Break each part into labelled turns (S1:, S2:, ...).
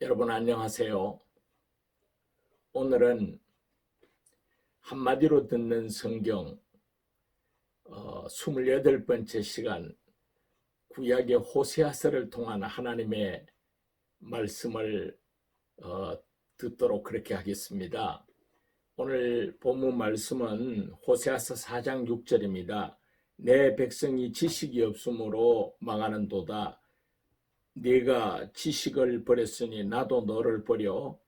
S1: 여러분 안녕하세요. 오늘은 한마디로 듣는 성경 28번째 시간 구약의 호세아서를 통한 하나님의 말씀을 듣도록 그렇게 하겠습니다. 오늘 본문 말씀은 호세아서 4장 6절입니다. 내 백성이 지식이 없으므로 망하는도다. 네가 지식을 버렸으니 나도 너를 버려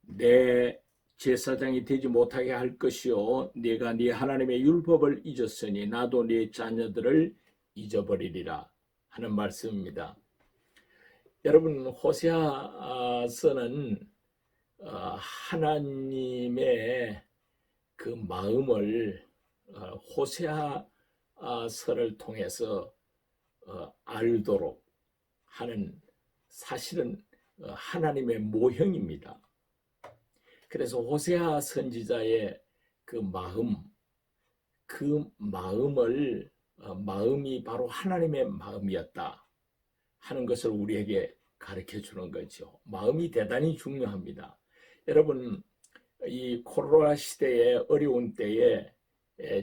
S1: 내 제사장이 되지 못하게 할 것이요 네가 네 하나님의 율법을 잊었으니 나도 네 자녀들을 잊어버리리라 하는 말씀입니다. 여러분, 호세아서는 하나님의 그 마음을 호세아서를 통해서 알도록 하는, 사실은 하나님의 모형입니다. 그래서 호세아 선지자의 그 마음이 바로 하나님의 마음이었다 하는 것을 우리에게 가르쳐 주는 거죠. 마음이 대단히 중요합니다. 여러분, 이 코로나 시대의 어려운 때에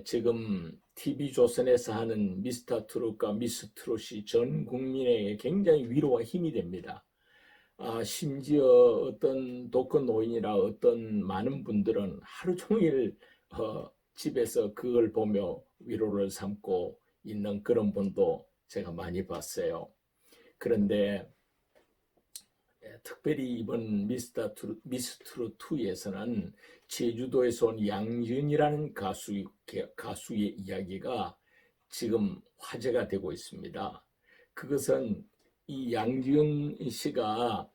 S1: 지금 TV조선에서 하는 미스터 트롯과 미스 트롯이 전 국민에게 굉장히 위로와 힘이 됩니다. 심지어 어떤 독거 노인이나 어떤 많은 분들은 하루 종일 집에서 그걸 보며 위로를 삼고 있는 그런 분도 제가 많이 봤어요. 그런데 특별히 이번 미스 트롯 2에서는 제주도에서 온 양지은이라는 가수의 이야기가 지금 화제가 되고 있습니다. 그것은 이 양지은 씨가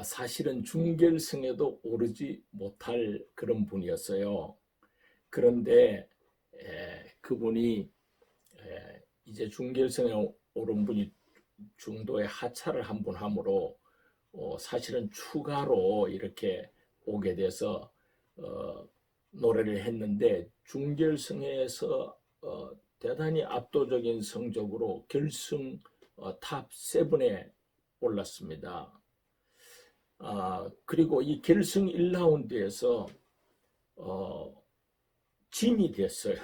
S1: 사실은 중결승에도 오르지 못할 그런 분이었어요. 그런데 그분이 이제 중결승에 오른 분이 중도에 하차를 한 분 함으로 사실은 추가로 이렇게 오게 돼서 노래를 했는데 중결승에서 대단히 압도적인 성적으로 결승 탑 7에 올랐습니다. 그리고 이 결승 1라운드에서 진이 됐어요.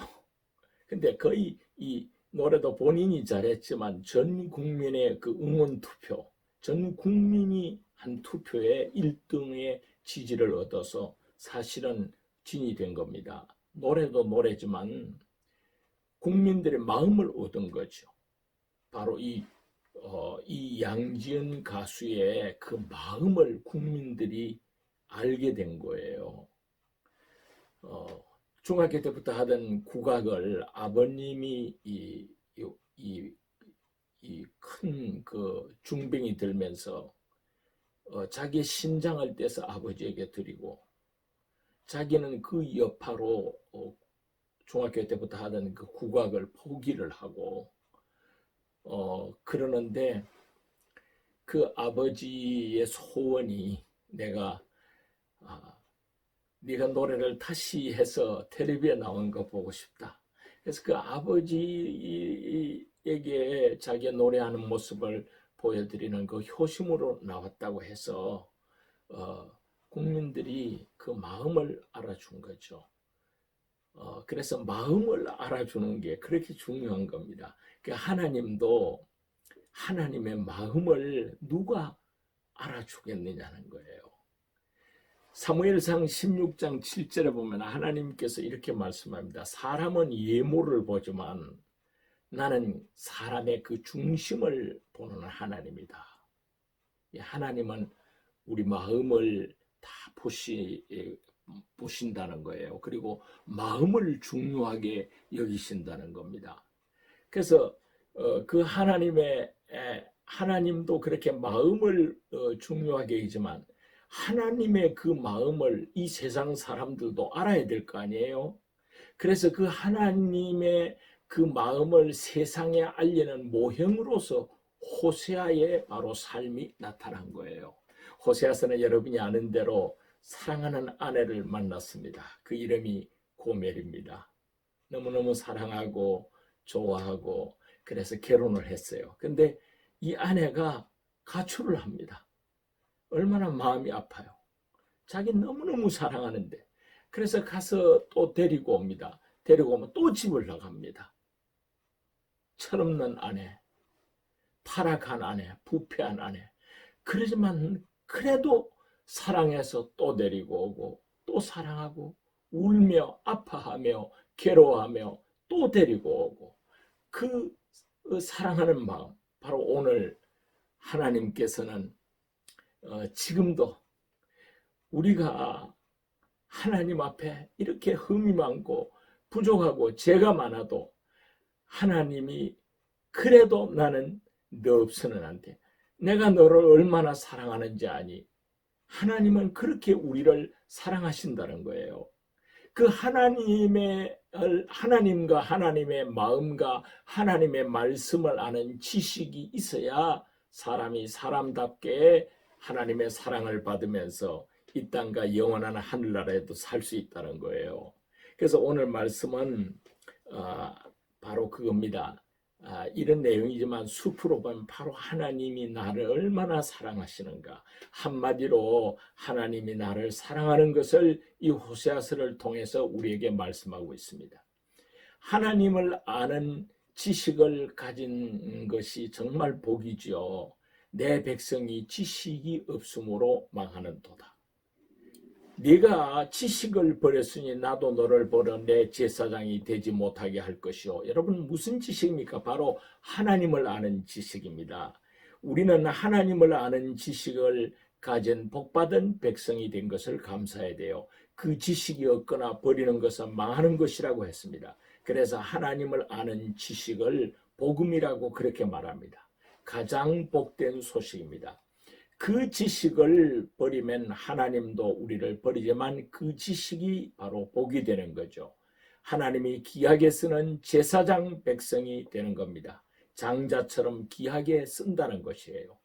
S1: 근데 거의 이 노래도 본인이 잘했지만 전 국민의 그 응원 투표, 전 국민이 한 투표에 1등의 지지를 얻어서 사실은 진이 된 겁니다. 노래도 노래지만 국민들의 마음을 얻은 거죠. 바로 이 양지은 가수의 그 마음을 국민들이 알게 된 거예요. 중학교 때부터 하던 국악을 아버님이 큰 그 중병이 들면서 자기의 신장을 떼서 아버지에게 드리고 자기는 그 여파로 중학교 때부터 하던 그 국악을 포기를 하고 그러는데 그 아버지의 소원이 내가 네가 노래를 다시 해서 텔레비에 나온 거 보고 싶다. 그래서 그 아버지에게 자기가 노래하는 모습을 보여드리는 그 효심으로 나왔다고 해서 국민들이 그 마음을 알아준 거죠. 그래서 마음을 알아주는 게 그렇게 중요한 겁니다. 하나님도 하나님의 마음을 누가 알아주겠느냐는 거예요. 사무엘상 16장 7절에 보면 하나님께서 이렇게 말씀합니다. 사람은 예모를 보지만 나는 사람의 그 중심을 보는 하나님이다. 하나님은 우리 마음을 다 보신다는 거예요. 그리고 마음을 중요하게 여기신다는 겁니다. 그래서 그 하나님도 그렇게 마음을 중요하게 여기지만 하나님의 그 마음을 이 세상 사람들도 알아야 될 거 아니에요. 그래서 그 하나님의 그 마음을 세상에 알리는 모형으로서 호세아의 바로 삶이 나타난 거예요. 호세아서는 여러분이 아는 대로 사랑하는 아내를 만났습니다. 그 이름이 고멜입니다. 너무너무 사랑하고 좋아하고 그래서 결혼을 했어요. 근데 이 아내가 가출을 합니다. 얼마나 마음이 아파요. 자기 너무너무 사랑하는데. 그래서 가서 또 데리고 옵니다. 데리고 오면 또 집을 나갑니다. 철없는 아내, 타락한 아내, 부패한 아내. 그러지만 그래도 사랑해서 또 데리고 오고 또 사랑하고 울며 아파하며 괴로워하며 또 데리고 오고 그 사랑하는 마음, 바로 오늘 하나님께서는 지금도 우리가 하나님 앞에 이렇게 흠이 많고 부족하고 죄가 많아도 하나님이 그래도 나는 너 없어는 안 돼. 내가 너를 얼마나 사랑하는지 아니. 하나님은 그렇게 우리를 사랑하신다는 거예요. 그 하나님과 하나님의 마음과 하나님의 말씀을 아는 지식이 있어야 사람이 사람답게 하나님의 사랑을 받으면서 이 땅과 영원한 하늘나라에도 살 수 있다는 거예요. 그래서 오늘 말씀은 바로 그겁니다. 이런 내용이지만 숲으로 보면 바로 하나님이 나를 얼마나 사랑하시는가. 한마디로 하나님이 나를 사랑하는 것을 이 호세아서를 통해서 우리에게 말씀하고 있습니다. 하나님을 아는 지식을 가진 것이 정말 복이지요. 내 백성이 지식이 없으므로 망하는도다. 네가 지식을 버렸으니 나도 너를 버려 내 제사장이 되지 못하게 할 것이요. 여러분 무슨 지식입니까? 바로 하나님을 아는 지식입니다. 우리는 하나님을 아는 지식을 가진 복받은 백성이 된 것을 감사해야 돼요. 그 지식이 없거나 버리는 것은 망하는 것이라고 했습니다. 그래서 하나님을 아는 지식을 복음이라고 그렇게 말합니다. 가장 복된 소식입니다. 그 지식을 버리면 하나님도 우리를 버리지만 그 지식이 바로 복이 되는 거죠. 하나님이 귀하게 쓰는 제사장 백성이 되는 겁니다. 장자처럼 귀하게 쓴다는 것이에요.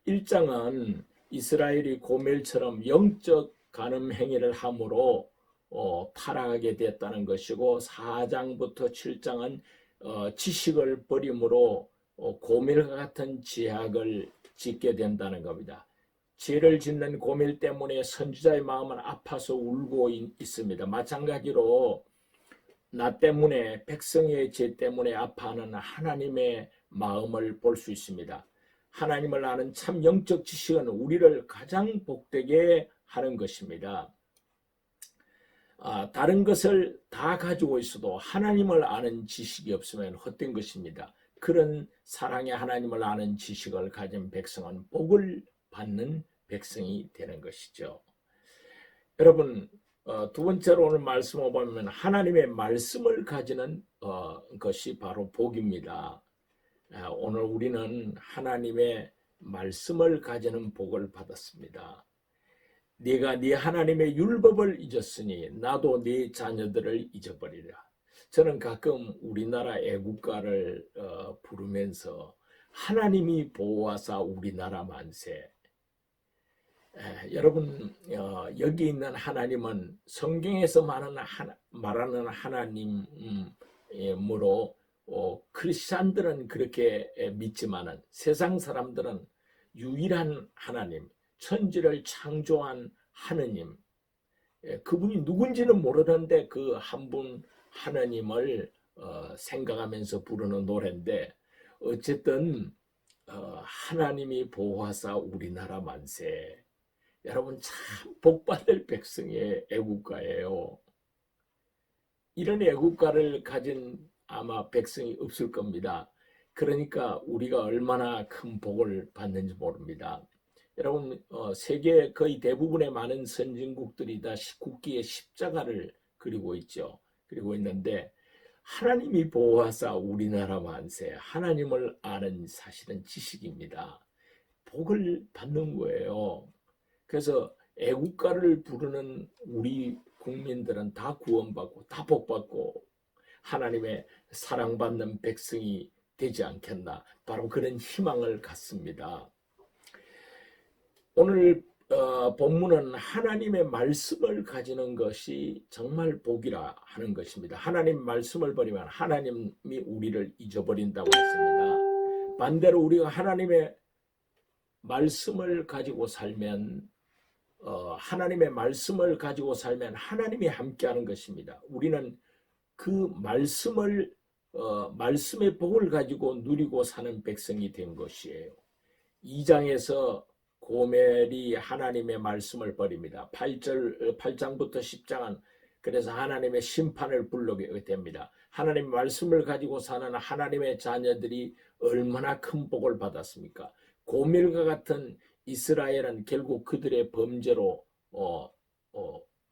S1: 1장은 이스라엘이 고멜처럼 영적 간음 행위를 함으로 타락하게 됐다는 것이고 4장부터 7장은 지식을 버림으로 고멜과 같은 죄악을 짓게 된다는 겁니다. 죄를 짓는 고멜 때문에 선지자의 마음은 아파서 울고 있습니다. 마찬가지로 나 때문에 백성의 죄 때문에 아파하는 하나님의 마음을 볼 수 있습니다. 하나님을 아는 참 영적 지식은 우리를 가장 복되게 하는 것입니다. 다른 것을 다 가지고 있어도 하나님을 아는 지식이 없으면 헛된 것입니다. 그런 사랑의 하나님을 아는 지식을 가진 백성은 복을 받는 백성이 되는 것이죠. 여러분 두 번째로 오늘 말씀을 보면 하나님의 말씀을 가지는 것이 바로 복입니다. 오늘 우리는 하나님의 말씀을 가지는 복을 받았습니다. 네가 네 하나님의 율법을 잊었으니 나도 네 자녀들을 잊어버리라. 저는 가끔 우리나라 애국가를 부르면서 하나님이 보호하사 우리나라 만세. 여러분 여기 있는 하나님은 성경에서 말하는 하나님으로 크리스찬들은 그렇게 믿지만은 세상 사람들은 유일한 하나님, 천지를 창조한 하느님, 그분이 누군지는 모르는데 그 한 분 하나님을 생각하면서 부르는 노래인데 어쨌든 하나님이 보호하사 우리나라 만세. 여러분 참 복받을 백성의 애국가예요. 이런 애국가를 가진 아마 백성이 없을 겁니다. 그러니까 우리가 얼마나 큰 복을 받는지 모릅니다. 여러분 세계 거의 대부분의 많은 선진국들이 다 국기에 십자가를 그리고 있죠. 그리고 있는데 하나님이 보호하사 우리나라 만세. 하나님을 아는 사실은 지식입니다. 복을 받는 거예요. 그래서 애국가를 부르는 우리 국민들은 다 구원받고 다 복받고 하나님의 사랑받는 백성이 되지 않겠나. 바로 그런 희망을 갖습니다. 오늘 본문은 하나님의 말씀을 가지는 것이 정말 복이라 하는 것입니다. 하나님 말씀을 버리면 하나님이 우리를 잊어버린다고 했습니다. 반대로 우리가 하나님의 말씀을 가지고 살면 하나님의 말씀을 가지고 살면 하나님이 함께하는 것입니다. 우리는 그 말씀을 말씀의 복을 가지고 누리고 사는 백성이 된 것이에요. 2장에서 고멜이 하나님의 말씀을 버립니다. 8장부터 10장은 그래서 하나님의 심판을 부르게 됩니다. 하나님의 말씀을 가지고 사는 하나님의 자녀들이 얼마나 큰 복을 받았습니까? 고멜과 같은 이스라엘은 결국 그들의 범죄로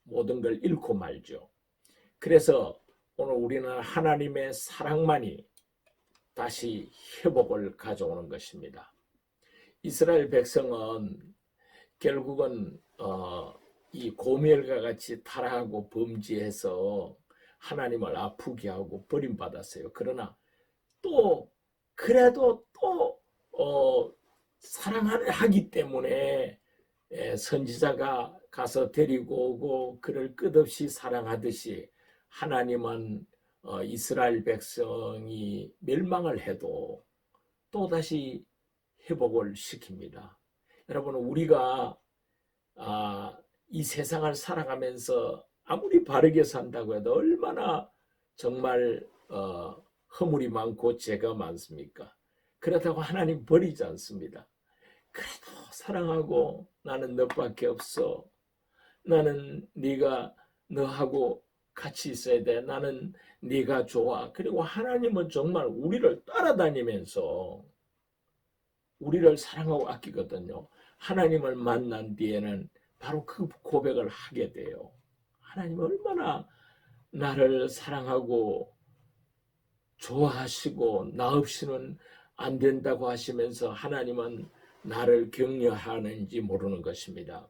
S1: 모든 걸 잃고 말죠. 그래서 오늘 우리는 하나님의 사랑만이 다시 회복을 가져오는 것입니다. 이스라엘 백성은 결국은 이 고멜과 같이 타락하고 범죄해서 하나님을 아프게 하고 버림받았어요. 그러나 또 그래도 또 사랑하기 때문에 선지자가 가서 데리고 오고 그를 끝없이 사랑하듯이 하나님은 이스라엘 백성이 멸망을 해도 또다시 회복을 시킵니다. 여러분, 우리가 이 세상을 살아가면서 아무리 바르게 산다고 해도 얼마나 정말 허물이 많고 죄가 많습니까? 그렇다고 하나님 버리지 않습니다. 그래도 사랑하고 나는 너밖에 없어. 나는 네가 너하고 같이 있어야 돼. 나는 네가 좋아. 그리고 하나님은 정말 우리를 따라다니면서 우리를 사랑하고 아끼거든요. 하나님을 만난 뒤에는 바로 그 고백을 하게 돼요. 하나님 얼마나 나를 사랑하고 좋아하시고 나 없이는 안 된다고 하시면서 하나님은 나를 격려하는지 모르는 것입니다.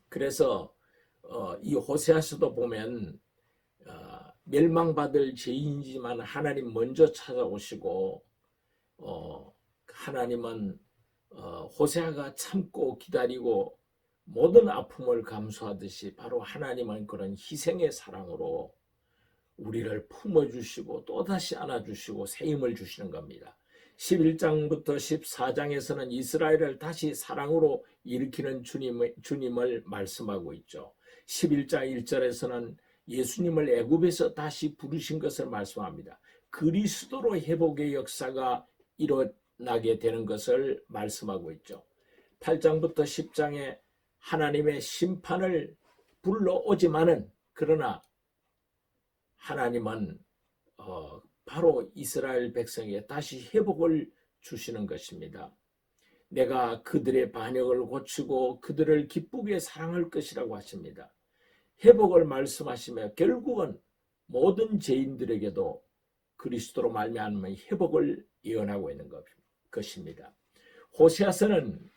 S1: 그래서 이 호세아서도 보면 멸망받을 죄인이지만 하나님 먼저 찾아오시고 하나님은 호세아가 참고 기다리고 모든 아픔을 감수하듯이 바로 하나님은 그런 희생의 사랑으로 우리를 품어주시고 또다시 안아주시고 새 힘을 주시는 겁니다. 11장부터 14장에서는 이스라엘을 다시 사랑으로 일으키는 주님을 말씀하고 있죠. 11장 1절에서는 예수님을 애굽에서 다시 부르신 것을 말씀합니다. 그리스도로 회복의 역사가 일어나게 되는 것을 말씀하고 있죠. 8장부터 10장에 하나님의 심판을 불러오지만은 그러나 하나님은 바로 이스라엘 백성에게 다시 회복을 주시는 것입니다. 내가 그들의 반역을 고치고 그들을 기쁘게 사랑할 것이라고 하십니다. 회복을 말씀하시며 결국은 모든 죄인들에게도 그리스도로 말미암아 회복을 예언하고 있는 것입니다. 호세아서는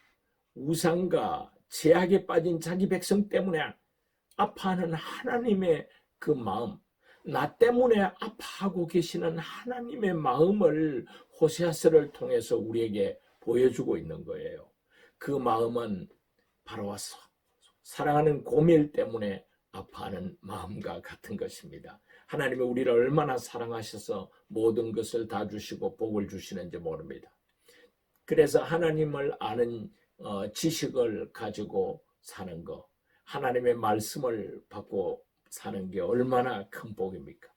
S1: 우상과 죄악에 빠진 자기 백성 때문에 아파하는 하나님의 그 마음, 나 때문에 아파하고 계시는 하나님의 마음을 호세아서를 통해서 우리에게 보여주고 있는 거예요. 그 마음은 바로 사랑하는 고멜 때문에 아파하는 마음과 같은 것입니다. 하나님이 우리를 얼마나 사랑하셔서 모든 것을 다 주시고 복을 주시는지 모릅니다. 그래서 하나님을 아는 지식을 가지고 사는 것, 하나님의 말씀을 받고 사는 게 얼마나 큰 복입니까?